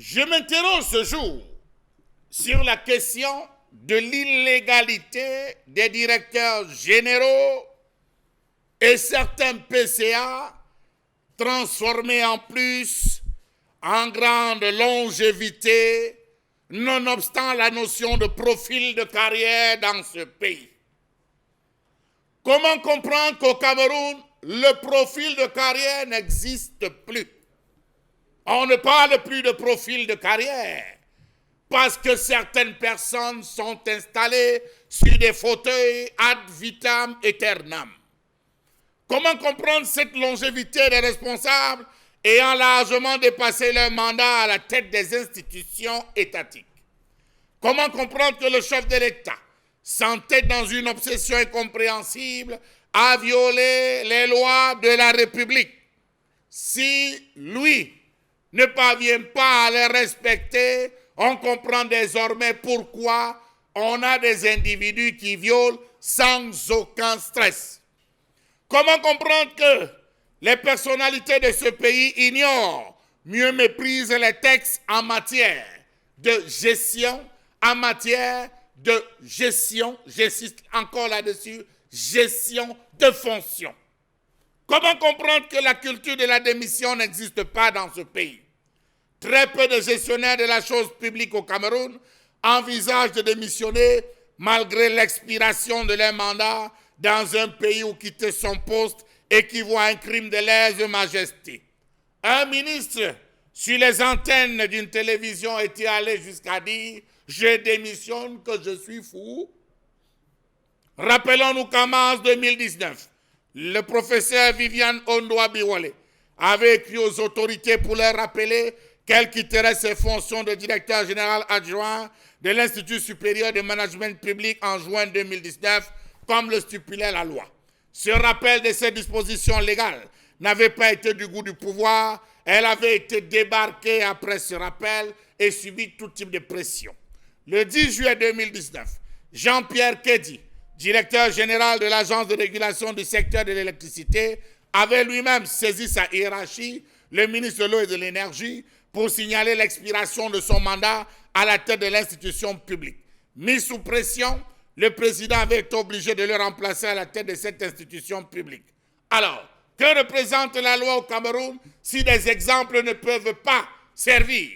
Je m'interroge ce jour sur la question de l'illégalité des directeurs généraux et certains PCA transformés en plus en grande longévité, nonobstant la notion de profil de carrière dans ce pays. Comment comprendre qu'au Cameroun, le profil de carrière n'existe plus? On ne parle plus de profil de carrière parce que certaines personnes sont installées sur des fauteuils ad vitam aeternam. Comment comprendre cette longévité des responsables ayant largement dépassé leur mandat à la tête des institutions étatiques? Comment comprendre que le chef de l'État s'entête dans une obsession incompréhensible à violer les lois de la République? Si lui ne parvient pas à les respecter, on comprend désormais pourquoi on a des individus qui violent sans aucun stress. Comment comprendre que les personnalités de ce pays ignorent, mieux méprisent les textes en matière de gestion, j'insiste encore là-dessus, gestion de fonction? Comment comprendre que la culture de la démission n'existe pas dans ce pays? Très peu de gestionnaires de la chose publique au Cameroun envisagent de démissionner malgré l'expiration de leur mandat dans un pays où quitter son poste équivaut à un crime de lèse-majesté. Un ministre sur les antennes d'une télévision était allé jusqu'à dire « Je démissionne, que je suis fou ». Rappelons-nous qu'en mars 2019, le professeur Viviane Ondoa-Biwale avait écrit aux autorités pour leur rappeler qu'elle quitterait ses fonctions de directeur général adjoint de l'Institut supérieur de management public en juin 2019, comme le stipulait la loi. Ce rappel de ces dispositions légales n'avait pas été du goût du pouvoir. Elle avait été débarquée après ce rappel et subi tout type de pression. Le 10 juillet 2019, Jean-Pierre Kédi, directeur général de l'Agence de régulation du secteur de l'électricité, avait lui-même saisi sa hiérarchie, le ministre de l'Eau et de l'Énergie, pour signaler l'expiration de son mandat à la tête de l'institution publique. Mis sous pression, le président avait été obligé de le remplacer à la tête de cette institution publique. Alors, que représente la loi au Cameroun si des exemples ne peuvent pas servir?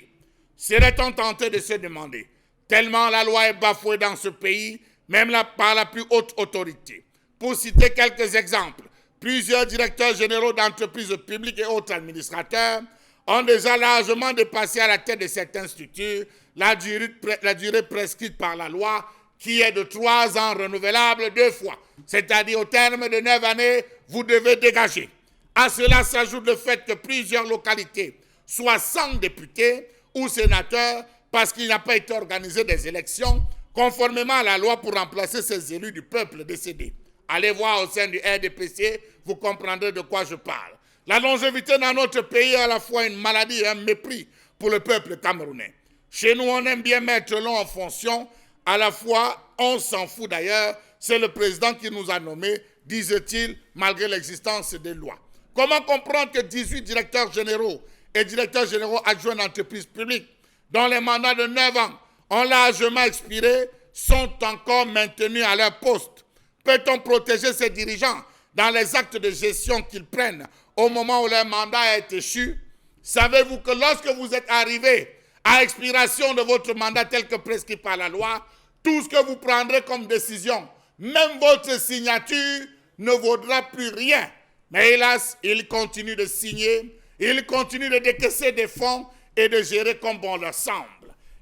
Serait-on tenté de se demander, tellement la loi est bafouée dans ce pays, même par la plus haute autorité. Pour citer quelques exemples, plusieurs directeurs généraux d'entreprises publiques et autres administrateurs ont déjà largement dépassé à la tête de certaines structures la durée prescrite par la loi, qui est de 3 ans renouvelable 2 fois. C'est-à-dire au terme de 9 années, vous devez dégager. À cela s'ajoute le fait que plusieurs localités soient sans députés ou sénateurs parce qu'il n'a pas été organisé des élections conformément à la loi pour remplacer ces élus du peuple décédé. Allez voir au sein du RDPC, vous comprendrez de quoi je parle. La longévité dans notre pays est à la fois une maladie et un mépris pour le peuple camerounais. Chez nous, on aime bien mettre long en fonction. À la fois, on s'en fout d'ailleurs. C'est le président qui nous a nommés, disait-il, malgré l'existence des lois. Comment comprendre que 18 directeurs généraux et directeurs généraux adjoints d'entreprises publiques, dont les mandats de 9 ans ont largement expiré, sont encore maintenus à leur poste? Peut-on protéger ces dirigeants dans les actes de gestion qu'ils prennent au moment où leur mandat est échu? Savez-vous que lorsque vous êtes arrivé à expiration de votre mandat tel que prescrit par la loi, tout ce que vous prendrez comme décision, même votre signature, ne vaudra plus rien. Mais hélas, ils continuent de signer, ils continuent de décaisser des fonds et de gérer comme bon leur semble.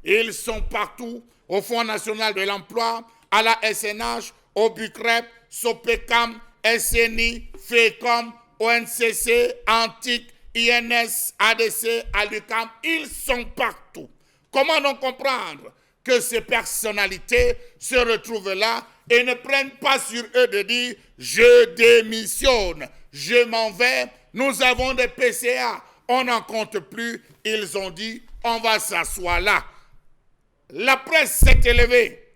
Ils sont partout, au Fonds national de l'emploi, à la SNH, au BUCREP, SOPECAM, SNI, FECOM, ONCC, Antique, INS, ADC, ALUCAM, ils sont partout. Comment donc comprendre que ces personnalités se retrouvent là et ne prennent pas sur eux de dire « je démissionne, je m'en vais, nous avons des PCA, on n'en compte plus ». Ils ont dit « on va s'asseoir là ». La presse s'est élevée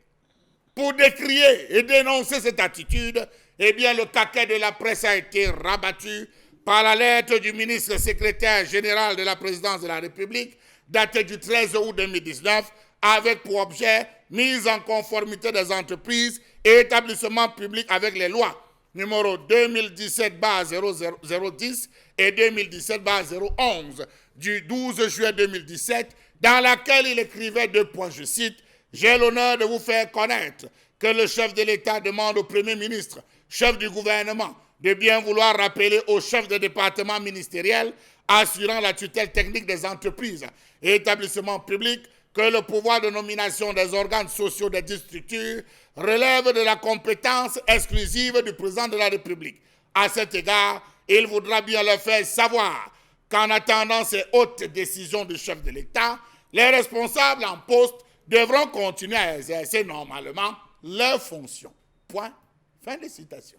pour décrier et dénoncer cette attitude. Eh bien, le caquet de la presse a été rabattu par la lettre du ministre secrétaire général de la présidence de la République, daté du 13 août 2019, avec pour objet mise en conformité des entreprises et établissements publics avec les lois numéro 2017-0010 et 2017-011 du 12 juillet 2017, dans laquelle il écrivait deux points, je cite, « J'ai l'honneur de vous faire connaître que le chef de l'État demande au Premier ministre, chef du gouvernement, de bien vouloir rappeler au chef de département ministériel assurant la tutelle technique des entreprises et établissements publics que le pouvoir de nomination des organes sociaux des dites structures relève de la compétence exclusive du président de la République. À cet égard, il voudra bien leur faire savoir qu'en attendant ces hautes décisions du chef de l'État, les responsables en poste devront continuer à exercer normalement leurs fonctions. Point. Fin de citation.